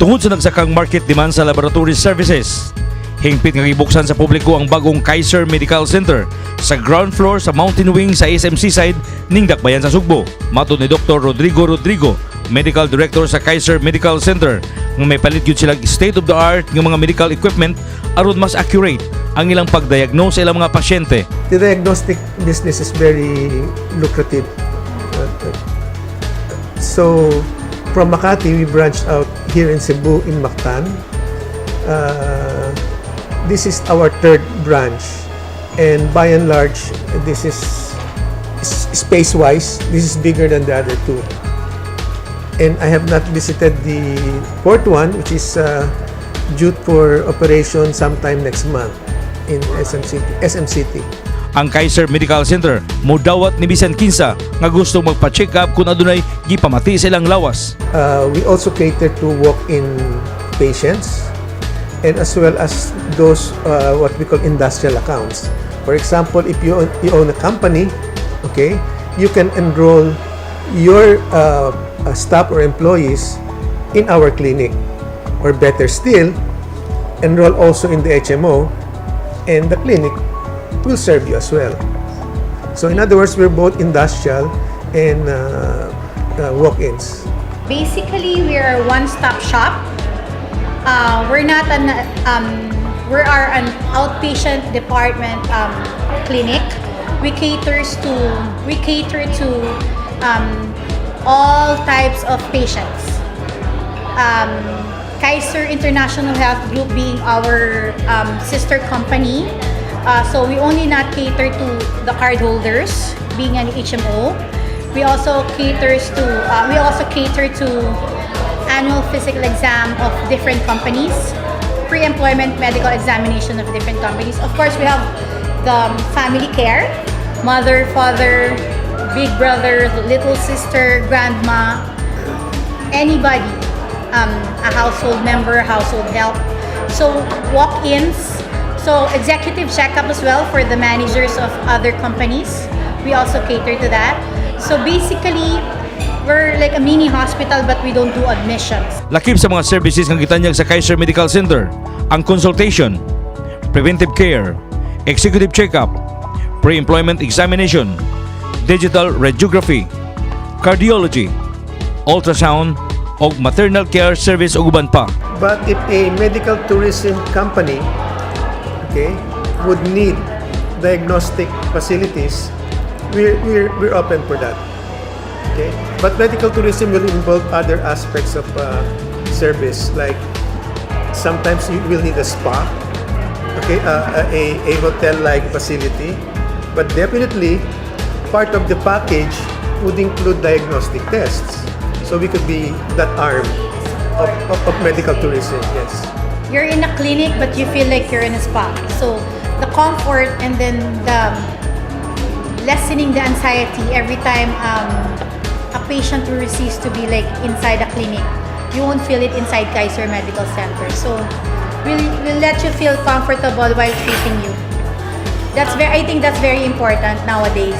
Tungod sa nagsakang market demand sa laboratory services, hingpit nga gibuksan sa publiko ang bagong Kaiser Medical Center sa ground floor sa Mountain Wing sa SMC side ning Dakbayan sa Sugbo. Matud ni Dr. Rodrigo, Medical Director sa Kaiser Medical Center, nga may palit gyud sila state-of-the-art nga mga medical equipment aron mas accurate ang ilang pagdiagnose sa ilang mga pasyente. The diagnostic business is very lucrative. So, from Makati, we branched out here in Cebu, in Mactan. This is our third branch, and by and large, this is space-wise, this is bigger than the other two. And I have not visited the fourth one, which is due for operation sometime next month in SM City. Ang Kaiser Medical Center modawat ni bisan kinsa nga gusto magpa-check up kung adunay gipamati sa ilang lawas. We also cater to walk-in patients and as well as those what we call industrial accounts. For example, if you own a company, okay, you can enroll your staff or employees in our clinic, or better still, enroll also in the HMO, and the clinic will serve you as well. So in other words, we're both industrial and walk-ins. Basically, we are a one-stop shop. We're not we are an outpatient department clinic. We cater to all types of patients. Kaiser International Health Group being our sister company. So we only not cater to the cardholders, being an HMO. We also cater to annual physical exam of different companies, pre-employment medical examination of different companies. Of course, we have the family care, mother, father, big brother, little sister, grandma, anybody, a household member, household help. So walk-ins. So executive checkup as well for the managers of other companies. We also cater to that. So basically, we're like a mini hospital but we don't do admissions. Lakip sa mga services nga gitanyag sa Kaiser Medical Center ang consultation, preventive care, executive checkup, pre-employment examination, digital radiography, cardiology, ultrasound, o maternal care service ug uban pa. But if a medical tourism company, okay, would need diagnostic facilities, we're open for that. Okay, but medical tourism will involve other aspects of service, like sometimes you will need a spa, okay, a hotel-like facility, but definitely part of the package would include diagnostic tests. So we could be that arm of medical tourism. Yes. You're in a clinic but you feel like you're in a spa. So the comfort and then the lessening the anxiety every time a patient will receive to be like inside a clinic. You won't feel it inside Kaiser Medical Center. So we'll let you feel comfortable while treating you. I think that's very important nowadays.